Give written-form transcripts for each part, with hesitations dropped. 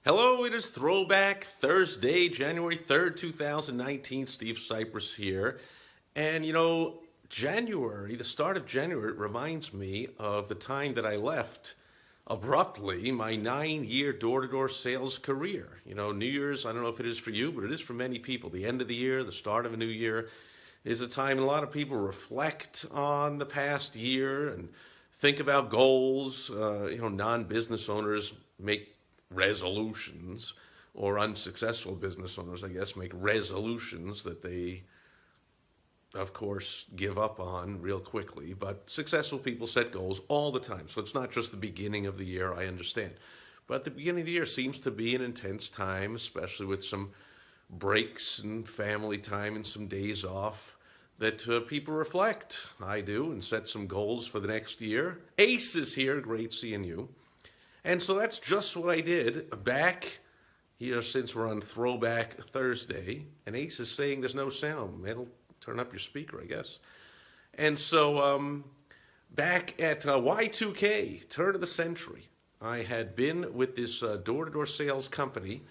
Hello, it is Throwback Thursday, January 3rd, 2019. Steve Sipress here. And January, the start of January, reminds me of the time that I left abruptly my 9-year door to door sales career. New Year's, I don't know if it is for you, but it is for many people. The end of the year, the start of a new year is a time a lot of people reflect on the past year and think about goals. Non business owners make resolutions, or unsuccessful business owners, I guess, make resolutions that they, of course, give up on real quickly. But successful people set goals all the time. So it's not just the beginning of the year, I understand. But the beginning of the year seems to be an intense time, especially with some breaks and family time and some days off that people reflect. I do, and set some goals for the next year. Ace is here. Great seeing you. And so that's just what I did back here, since we're on Throwback Thursday. And Ace is saying there's no sound. It'll turn up your speaker, I guess. And so back at Y2K, turn of the century, I had been with this door-to-door sales company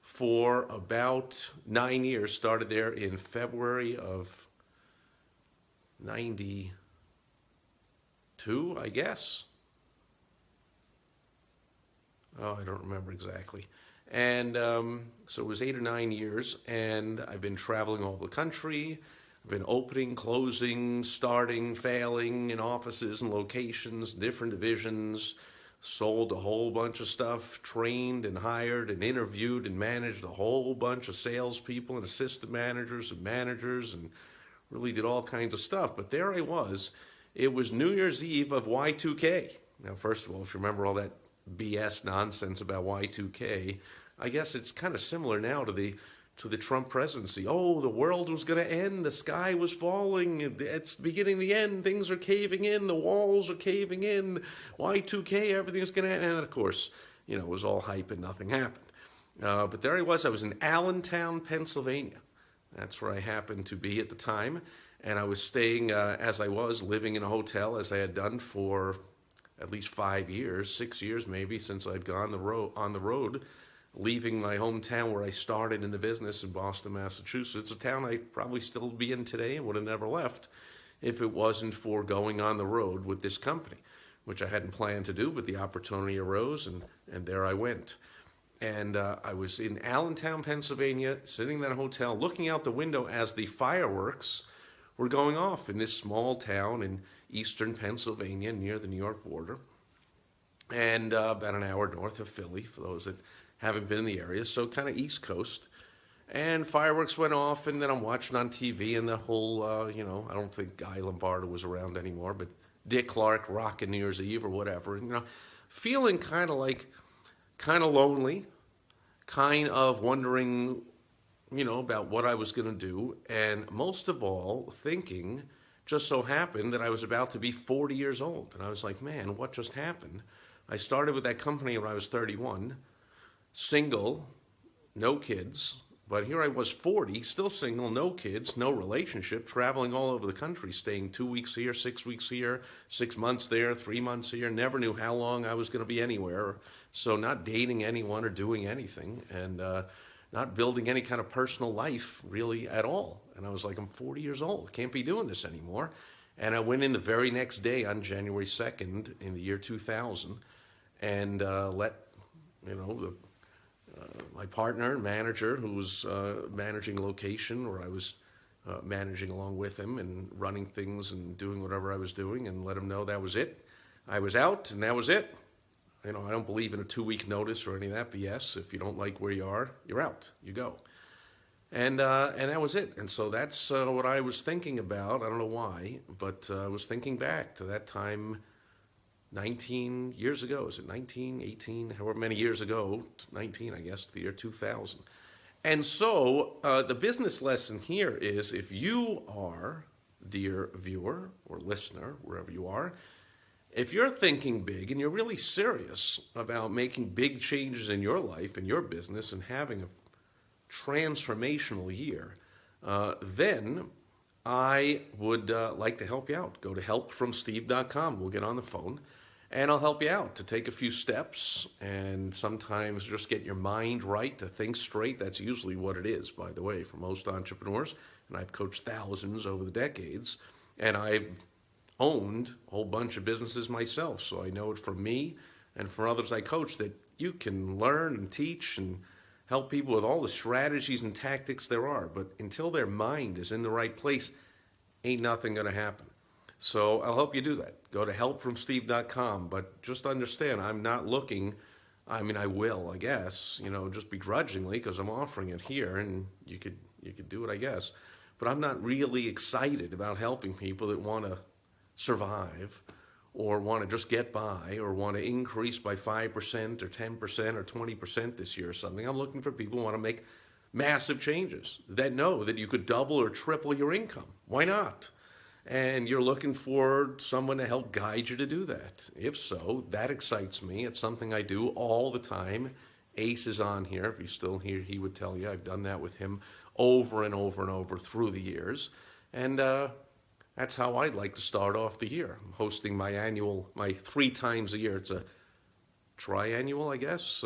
for about 9 years. Started there in February of 92, I guess. Oh, I don't remember exactly. And so it was 8 or 9 years, and I've been traveling all over the country. I've been opening, closing, starting, failing in offices and locations, different divisions, sold a whole bunch of stuff, trained and hired and interviewed and managed a whole bunch of salespeople and assistant managers, and really did all kinds of stuff. But there I was. It was New Year's Eve of Y2K. Now, first of all, if you remember all that BS nonsense about Y2K, I guess it's kind of similar now to the Trump presidency. Oh, the world was going to end. The sky was falling. It's beginning the end. Things are caving in. The walls are caving in. Y2K, everything's going to end. And of course, it was all hype and nothing happened. But there I was. I was in Allentown, Pennsylvania. That's where I happened to be at the time. And I was staying, as I was, living in a hotel, as I had done for at least 5 years, 6 years maybe, since I'd gone on the road, leaving my hometown where I started in the business in Boston, Massachusetts, a town I'd probably still be in today and would have never left if it wasn't for going on the road with this company, which I hadn't planned to do, but the opportunity arose, and there I went. And I was in Allentown, Pennsylvania, sitting in that hotel, looking out the window as the fireworks were going off in this small town in eastern Pennsylvania near the New York border, and about an hour north of Philly, for those that haven't been in the area, so kind of East Coast. And fireworks went off, and then I'm watching on TV, and the whole, I don't think Guy Lombardo was around anymore, but Dick Clark rocking New Year's Eve or whatever, and, feeling kind of lonely, kind of wondering, about what I was going to do, and most of all, thinking, just so happened that I was about to be 40 years old. And I was like, man, what just happened? I started with that company when I was 31, single, no kids. But here I was 40, still single, no kids, no relationship, traveling all over the country, staying 2 weeks here, 6 weeks here, 6 months there, 3 months here. Never knew how long I was going to be anywhere. So not dating anyone or doing anything. And not building any kind of personal life really at all. And I was like, I'm 40 years old. Can't be doing this anymore. And I went in the very next day on January 2nd in the year 2000 and let, my partner and manager, who was managing location, or I was managing along with him and running things and doing whatever I was doing, and let him know that was it. I was out, and that was it. I don't believe in a 2-week notice or any of that BS. If you don't like where you are, you're out. You go. And that was it. And so that's what I was thinking about. I don't know why, but I was thinking back to that time 19 years ago. Is it 19, 18, however many years ago? 19, I guess, the year 2000. And so the business lesson here is, if you are, dear viewer or listener, wherever you are, if you're thinking big and you're really serious about making big changes in your life, in your business, and having a transformational year, then I would like to help you out. Go to helpfromsteve.com. We'll get on the phone, And I'll help you out to take a few steps and sometimes just get your mind right, to think straight. That's usually what it is, by the way, for most entrepreneurs. And I've coached thousands over the decades. And I've owned a whole bunch of businesses myself. So I know it from me and for others I coach that you can learn and teach and help people with all the strategies and tactics there are. But until their mind is in the right place, ain't nothing going to happen. So I'll help you do that. Go to helpfromsteve.com, but just understand I'm not looking, I mean, I will, I guess, just begrudgingly because I'm offering it here and you could do it, I guess. But I'm not really excited about helping people that want to survive or want to just get by or want to increase by 5% or 10% or 20% this year or something. I'm looking for people who want to make massive changes, that know that you could double or triple your income. Why not? And you're looking for someone to help guide you to do that. If so, that excites me. It's something I do all the time. Ace is on here. If he's still here, he would tell you I've done that with him over and over and over through the years. And that's how I'd like to start off the year. I'm hosting my 3 times a year. It's a triannual, I guess,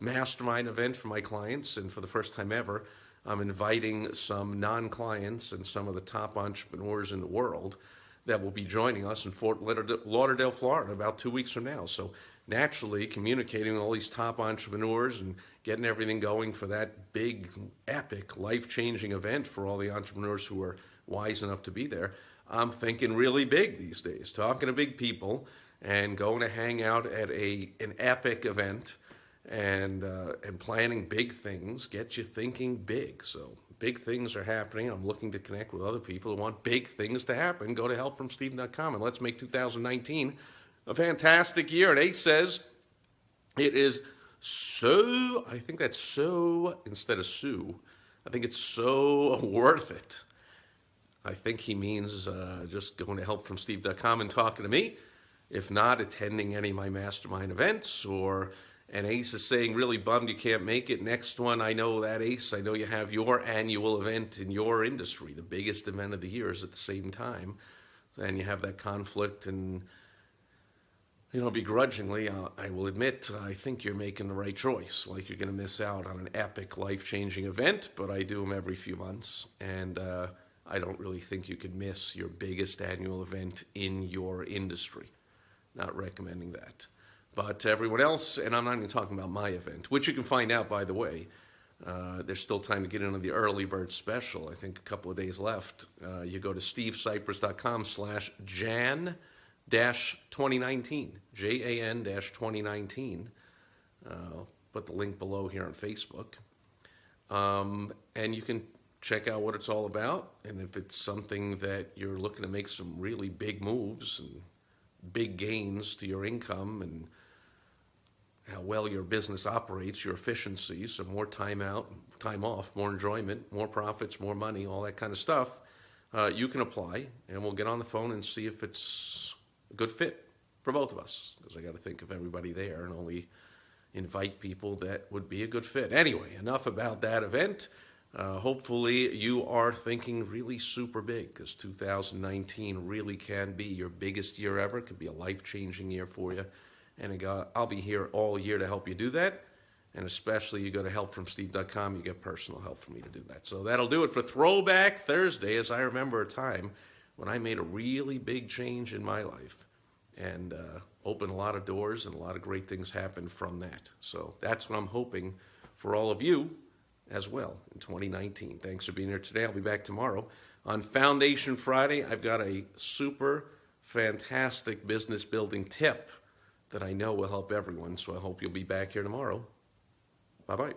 mastermind event for my clients. And for the first time ever, I'm inviting some non-clients and some of the top entrepreneurs in the world that will be joining us in Fort Lauderdale, Florida, about 2 weeks from now. So naturally, communicating with all these top entrepreneurs and getting everything going for that big, epic, life-changing event for all the entrepreneurs who are wise enough to be there, I'm thinking really big these days, talking to big people and going to hang out at an epic event and planning big things. Get you thinking big. So big things are happening. I'm looking to connect with other people who want big things to happen. Go to helpfromsteve.com and let's make 2019 a fantastic year. And Ace says it is so, I think that's so instead of sue. I think it's so worth it. I think he means just going to helpfromsteve.com and talking to me. If not, attending any of my mastermind events, and Ace is saying, really bummed you can't make it. Next one, I know that, Ace. I know you have your annual event in your industry. The biggest event of the year is at the same time. And you have that conflict. And, begrudgingly, I will admit, I think you're making the right choice. Like you're going to miss out on an epic, life-changing event. But I do them every few months. And I don't really think you could miss your biggest annual event in your industry. Not recommending that. But everyone else, and I'm not even talking about my event, which you can find out, by the way. There's still time to get in on the early bird special. I think a couple of days left. You go to stevecypress.com/Jan-2019, JAN-2019. I'll put the link below here on Facebook. And you can check out what it's all about. And if it's something that you're looking to make some really big moves and big gains to your income and how well your business operates, your efficiency, some more time out, time off, more enjoyment, more profits, more money, all that kind of stuff, you can apply, and we'll get on the phone and see if it's a good fit for both of us, because I got to think of everybody there and only invite people that would be a good fit. Anyway, enough about that event. Hopefully you are thinking really super big, because 2019 really can be your biggest year ever. It could be a life-changing year for you. And I'll be here all year to help you do that. And especially you go to helpfromsteve.com, you get personal help from me to do that. So that'll do it for Throwback Thursday, as I remember a time when I made a really big change in my life and opened a lot of doors, and a lot of great things happened from that. So that's what I'm hoping for all of you as well in 2019. Thanks for being here today. I'll be back tomorrow. On Foundation Friday, I've got a super fantastic business building tip that I know will help everyone, so I hope you'll be back here tomorrow. Bye-bye.